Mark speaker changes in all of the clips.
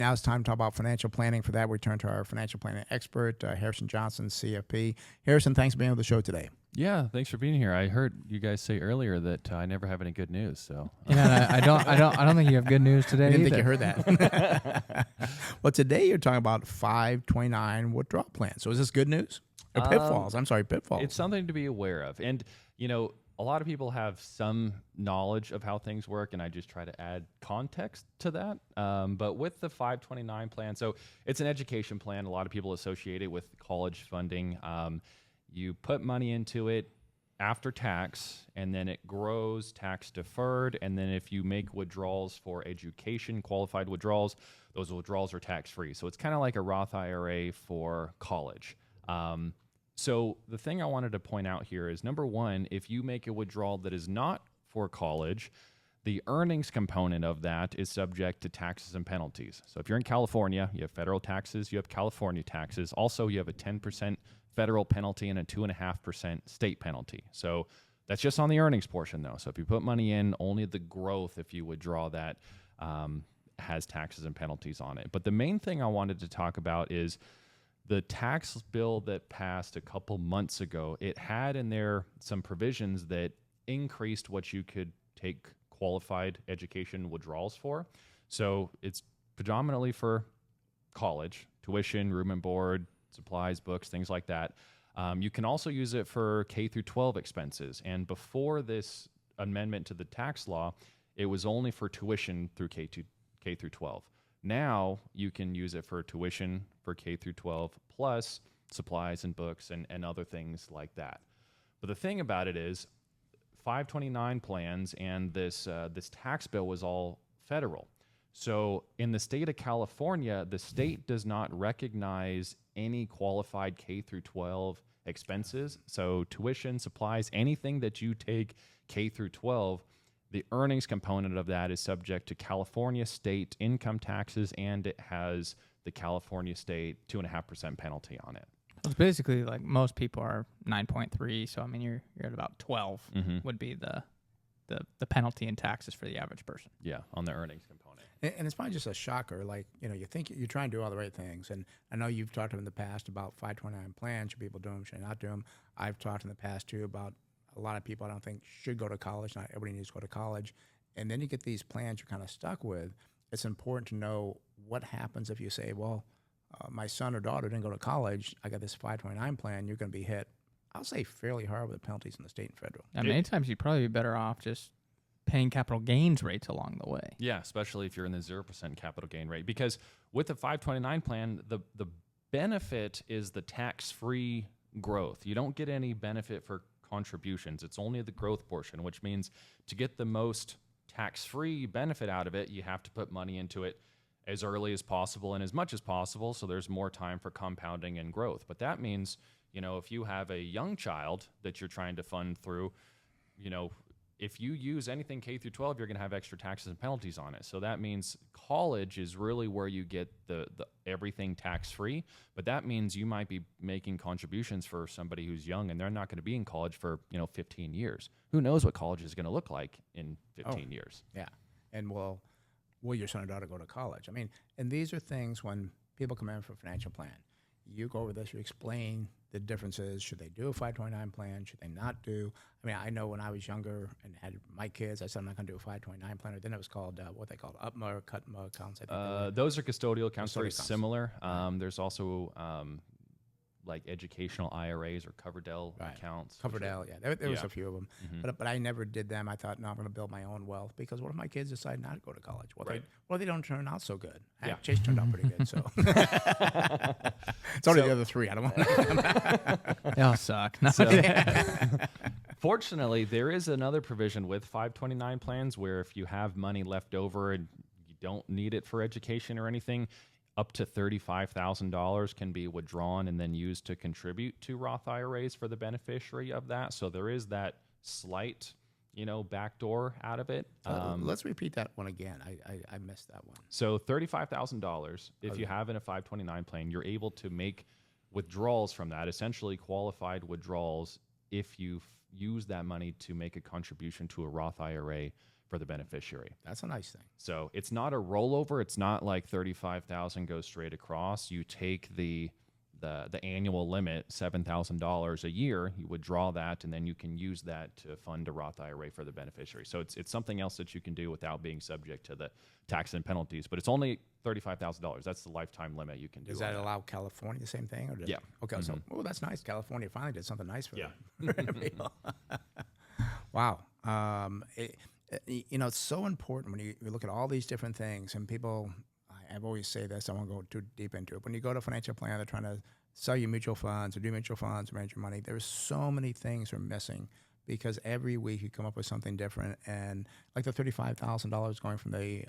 Speaker 1: Now it's time to talk about financial planning. For that, we turn to our financial planning expert, Harrison Johnson, CFP. Harrison, thanks for being on the show today.
Speaker 2: Yeah, thanks for being here. I heard you guys say earlier that I never have any good news. So
Speaker 3: Yeah, I don't think you have good news today.
Speaker 1: I didn't
Speaker 3: either.
Speaker 1: think you heard that. Well, today you're talking about 529 withdrawal plan. So is this good news? Or pitfalls? I'm sorry, pitfalls.
Speaker 2: it's something to be aware of. And, a lot of people have some knowledge of how things work, and I just try to add context to that. But with the 529 plan, so it's an education plan. A lot of people associate it with college funding. You put money into it after tax, and then it grows tax deferred. And then if you make withdrawals for education, qualified withdrawals, those withdrawals are tax free. So it's kind of like a Roth IRA for college. So the thing I wanted to point out here is, number one, if you make a withdrawal that is not for college, the earnings component of that is subject to taxes and penalties. So if you're in California, you have federal taxes, you have California taxes. Also, you have a 10% federal penalty and a 2.5% state penalty. So that's just on the earnings portion, though. So if you put money in, only the growth, if you withdraw that, has taxes and penalties on it. But the main thing I wanted to talk about is the tax bill that passed a couple months ago. It had in there some provisions that increased what you could take qualified education withdrawals for. So it's predominantly for college, tuition, room and board, supplies, books, things like that. You can also use it for K through 12 expenses. And before this amendment to the tax law, it was only for tuition through K through 12. Now you can use it for tuition for K through 12 plus supplies and books and other things like that. But the thing about it is 529 plans and this tax bill was all federal. So in the state of California, the state does not recognize any qualified K through 12 expenses. So tuition, supplies, anything that you take K through 12, the earnings component of that is subject to California state income taxes, and it has the California state 2.5% penalty on it.
Speaker 3: It's basically like most people are 9.3, so I mean you're at about 12 would be the penalty in taxes for the average person.
Speaker 2: Yeah, on the earnings component.
Speaker 1: And it's probably just a shocker. Like, you think you're trying to do all the right things. And I know you've talked in the past about 529 plans. Should people do them? Should they not do them? I've talked in the past, too, about a lot of people I don't think should go to college. Not everybody needs to go to college. And then you get these plans you're kind of stuck with. It's important to know what happens if you say, well, my son or daughter didn't go to college. I got this 529 plan. You're going to be hit, I'll say, fairly hard with the penalties in the state and federal.
Speaker 3: Many times you'd probably be better off just paying capital gains rates along the way.
Speaker 2: Yeah, especially if you're in the 0% capital gain rate. Because with the 529 plan, the benefit is the tax-free growth. You don't get any benefit for contributions. It's only the growth portion, which means to get the most tax-free benefit out of it, you have to put money into it as early as possible and as much as possible, so there's more time for compounding and growth. But that means, if you have a young child that you're trying to fund through, if you use anything K through 12, you're going to have extra taxes and penalties on it. So that means college is really where you get the everything tax-free, but that means you might be making contributions for somebody who's young and they're not going to be in college for, 15 years. Who knows what college is going to look like in 15 years?
Speaker 1: Yeah. And will your son or daughter go to college? I mean, and these are things when people come in for a financial plan. You go over this, you explain the differences. Should they do a 529 plan? Should they not do? I mean, I know when I was younger and had my kids, I said I'm not going to do a 529 plan. Or then it was called what they called UPMA, CUTMA accounts.
Speaker 2: Those are custodial accounts, very similar. There's also like educational IRAs or Coverdell accounts.
Speaker 1: Coverdell, there was a few of them. But I never did them. I thought, no, I'm going to build my own wealth, because what if my kids decide not to go to college? Well, they don't turn out so good. Chase turned out pretty good, so. It's only the other three. I don't want to.
Speaker 3: They all suck. No.
Speaker 2: Fortunately, there is another provision with 529 plans where if you have money left over and you don't need it for education or anything, up to $35,000 can be withdrawn and then used to contribute to Roth IRAs for the beneficiary of that. So there is that slight, backdoor out of it.
Speaker 1: Let's repeat that one again. I missed that one.
Speaker 2: So $35,000, if you have in a 529 plan, you're able to make withdrawals from that, essentially qualified withdrawals, if you use that money to make a contribution to a Roth IRA for the beneficiary.
Speaker 1: That's a nice thing.
Speaker 2: So it's not a rollover. It's not like 35,000 goes straight across. You take the annual limit, $7,000 a year, you withdraw that, and then you can use that to fund a Roth IRA for the beneficiary. So it's something else that you can do without being subject to the tax and penalties. But it's only $35,000. That's the lifetime limit you can do.
Speaker 1: Does that allow California the same thing? Or
Speaker 2: Yeah.
Speaker 1: Okay. So, that's nice. California finally did something nice for
Speaker 2: Yeah.
Speaker 1: them. Wow. It's so important when you look at all these different things, and people. I've always say this. I won't go too deep into it. When you go to a financial plan, they're trying to sell you mutual funds or do mutual funds or manage your money. There's so many things are missing because every week you come up with something different. And like the $35,000 going from the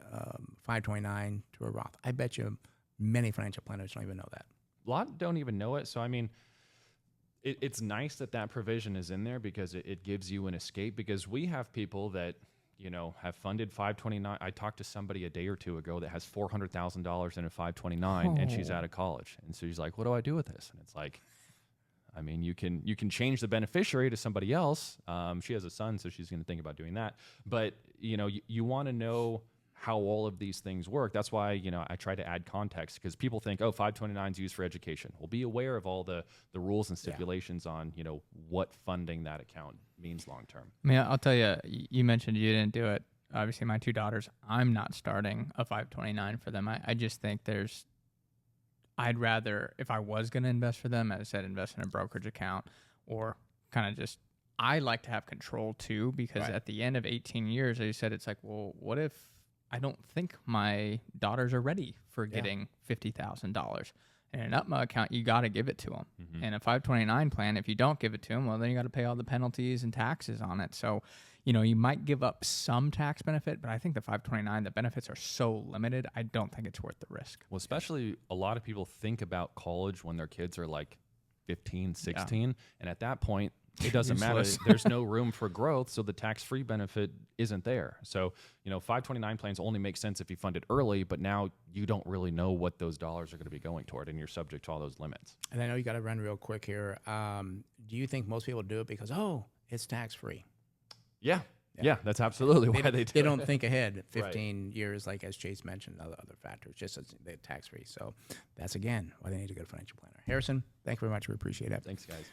Speaker 1: 529 to a Roth, I bet you many financial planners don't even know that.
Speaker 2: A lot don't even know it. So, I mean, it's nice that provision is in there because it gives you an escape, because we have people that, have funded 529. I talked to somebody a day or two ago that has $400,000 in a 529 and she's out of college. And so she's like, what do I do with this? And it's like, I mean, you can change the beneficiary to somebody else. She has a son, so she's going to think about doing that. But, you want to know how all of these things work. That's why, I try to add context, because people think, 529 is used for education. Well, be aware of all the rules and stipulations on, what funding that account means long term.
Speaker 3: I mean, I'll tell you, you mentioned you didn't do it. Obviously, my two daughters, I'm not starting a 529 for them. I just think I'd rather, if I was going to invest for them, as I said, invest in a brokerage account, or kind of just, I like to have control too, because at the end of 18 years, as you said, it's like, well, what if I don't think my daughters are ready for getting $50,000? In an UPMA account, you got to give it to them. Mm-hmm. In a 529 plan, if you don't give it to them, well, then you got to pay all the penalties and taxes on it. So, you might give up some tax benefit, but I think the 529, the benefits are so limited, I don't think it's worth the risk.
Speaker 2: Well, especially a lot of people think about college when their kids are like 15, 16. And at that point, it doesn't matter. There's no room for growth, so the tax-free benefit isn't there. So, 529 plans only make sense if you fund it early, but now you don't really know what those dollars are going to be going toward, and you're subject to all those limits.
Speaker 1: And I know you got to run real quick here. Do you think most people do it because, it's tax-free?
Speaker 2: Yeah, that's absolutely why they do it.
Speaker 1: They don't think ahead 15 years, like as Chase mentioned, other factors, just as they're tax-free. So that's, again, why they need to go to financial planner. Harrison, thank you very much. We appreciate it.
Speaker 2: Thanks, guys.